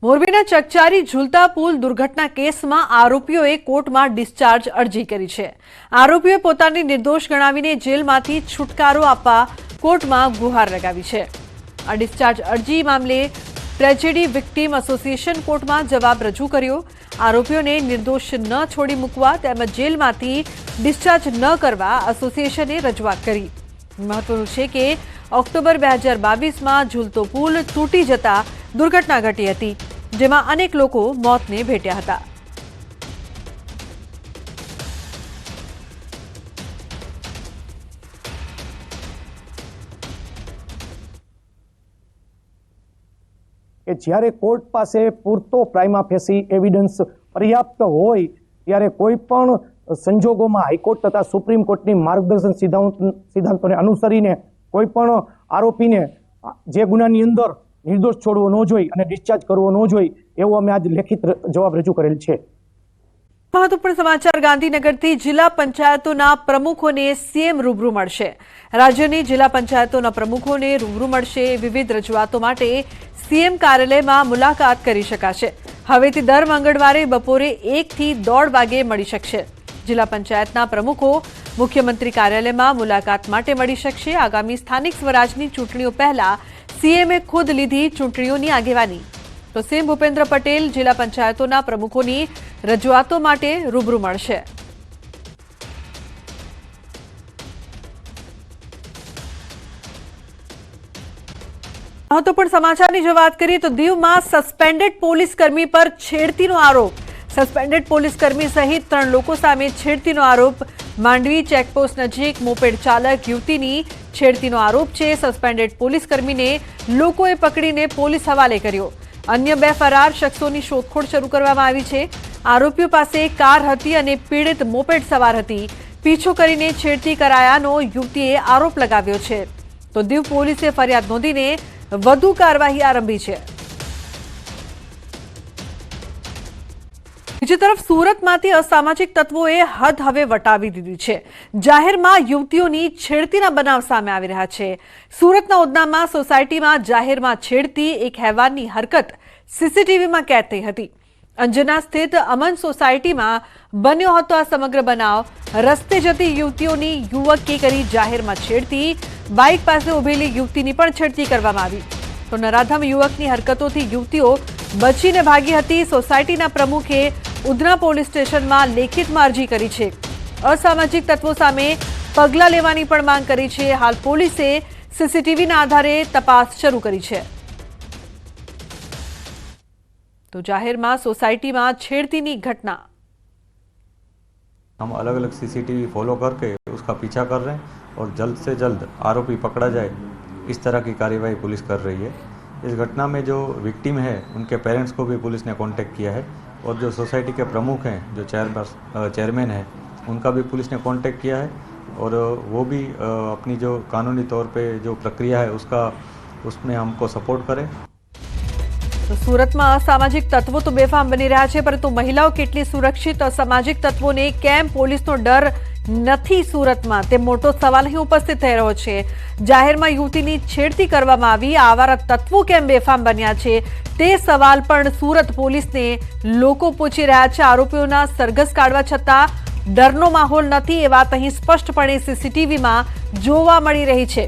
મોરબીના ચકચારી ઝૂલતા પુલ દુર્ઘટના કેસમાં આરોપીઓએ કોર્ટમાં ડિસ્ચાર્જ અરજી કરી છે। આરોપીઓએ પોતાને નિર્દોષ ગણાવીને જેલમાંથી છુટકારો આપવા કોર્ટમાં ગુહાર લગાવી છે। આ ડિસ્ચાર્જ અરજી મામલે ટ્રેજેડી વિક્ટિમ એસોસિએશન કોર્ટમાં જવાબ રજૂ કર્યો। આરોપીઓને નિર્દોષ ન છોડી મૂકવા તેમજ જેલમાંથી ડિસ્ચાર્જ ન કરવા એસોસિએશને રજૂઆત કરી। મહત્વનું છે કે ઓક્ટોબર 2022માં ઝૂલતો પુલ તૂટી જતા દુર્ઘટના ઘટી હતી, જેમાં અનેક લોકો મોતને ભેટ્યા હતા। કે જ્યારે કોર્ટ પાસે પૂરતો પ્રાઇમા ફેસી એવિડન્સ પર્યાપ્ત હોય ત્યારે કોઈ પણ સંજોગોમાં હાઈકોર્ટ તથા સુપ્રીમ કોર્ટની માર્ગદર્શન સિદ્ધાંતોને અનુસરીને કોઈ પણ આરોપીને જે ગુનાની અંદર નિર્દોષ છોડવો ન જોઈએ અને ડિસ્ચાર્જ કરવો ન જોઈએ એવો અમે આજ લેખિત જવાબ રજૂ કરેલ છે। મહત્વપૂર્ણ સમાચાર ગાંધીનગરથી જિલ્લા પંચાયતોના પ્રમુખોને સીએમ રૂબરૂ મળશે। રાજ્યની જિલ્લા પંચાયતોના પ્રમુખોને રૂબરૂ મળશે। વિવિધ રજૂઆતો માટે સીએમ કાર્યાલયમાં મુલાકાત કરી શકાશે। હવેથી દર મંગળવારે બપોરે 1 થી 1:30 વાગે મળી શકશે। જિલ્લા પંચાયતના પ્રમુખો મુખ્યમંત્રી કાર્યાલયમાં મુલાકાત માટે મળી શકશે। આગામી સ્થાનિક સ્વરાજની ચૂંટણીઓ પહેલા સીએમએ ખુદ લીધી ચૂંટણીઓની આગેવાની। તો સીએમ ભૂપેન્દ્ર પટેલ જિલ્લા પંચાયતોના પ્રમુખોની રજૂઆતો માટે રૂબરૂ મળશે। મહત્વપૂર્ણ સમાચારની જો વાત કરીએ તો દીવમાં સસ્પેન્ડેડ પોલીસ કર્મી પર છેડતીનો આરોપ। સસ્પેન્ડેડ પોલીસ કર્મી સહિત 3 લોકો સામે છેડતીનો આરોપ। માંડવી ચેકપોસ્ટ નજીક મોપેડ ચાલક યુવતીની છેડતીનો આરોપ છે। સસ્પેન્ડેડ પોલીસ કર્મીને લોકોએ પકડીને પોલીસ હવાલે કર્યો। અન્ય 2 ફરાર શખ્સોની શોધખોળ શરૂ કરવામાં આવી છે। આરોપીઓ પાસે કાર હતી અને પીડિત મોપેડ સવાર હતી। પીછો કરીને છેડતી કરાયાનો યુવતીએ આરોપ લગાવ્યો છે। તો દીવ પોલીસે ફરિયાદ નોંધીને વધુ કાર્યવાહી આરંભી છે। બીજી તરફ સુરતમાંથી અસામાજિક તત્વોએ હદ હવે વટાવી દીધી છે। જાહેરમાં યુવતીઓની છેડતીના બનાવ સામે આવી રહ્યા છે। સુરતના ઉધનામાં સોસાયટીમાં જાહેરમાં છેડતી એક હેવાનની હરકત સીસીટીવીમાં કેદ થઈ હતી। અંજના સ્થિત અમન સોસાયટીમાં બન્યો હતો આ સમગ્ર બનાવ। રસ્તે જતી યુવતીઓની યુવકે કરી જાહેરમાં છેડતી। બાઇક પાસે ઉભેલી યુવતીની પણ છેડતી કરવામાં આવી। તો નરાધમ યુવકની હરકતોથી યુવતીઓ બચીને ભાગી હતી। સોસાયટીના પ્રમુખે ઉધના પોલીસ સ્ટેશનમાં લેખિતમાં અરજી કરી છે। અસામાજિક તત્વો સામે પગલાં લેવાની પણ માંગ કરી છે। હાલ પોલીસે સીસીટીવીના આધારે તપાસ શરૂ કરી છે। तो जाहिर में सोसाइटी में छेड़तीनी घटना हम अलग अलग सीसीटीवी फॉलो करके उसका पीछा कर रहे हैं और जल्द से जल्द आरोपी पकड़ा जाए इस तरह की कार्यवाही पुलिस कर रही है। इस घटना में जो विक्टिम है उनके पेरेंट्स को भी पुलिस ने कांटेक्ट किया है और जो सोसाइटी के प्रमुख हैं जो चेयरमैन है उनका भी पुलिस ने कांटेक्ट किया है और वो भी अपनी जो कानूनी तौर पे जो प्रक्रिया है उसमें हमको सपोर्ट करें। तो सूरत में असामाजिक तत्वों तो बेफाम बनी रहा है, परंतु महिलाओं केटली सुरक्षित असामाजिक तत्वों ने केम पुलिस नो डर नहीं सूरत में ते मोटो सवाल ही उपस्थित थई रह्यो छे। जाहिर में युवतीनी छेड़ती करवामां आवी, आवारा तत्वों केम बेफाम बन्या छे ते सवाल पण सूरत पुलिस ने लोको पूछी रह्या छे। आरोपीओना सरघस काढवा छतां डरनो माहोल नथी ए वात अहीं स्पष्टपणे सीसीटीवी में जोवा मळी रही छे।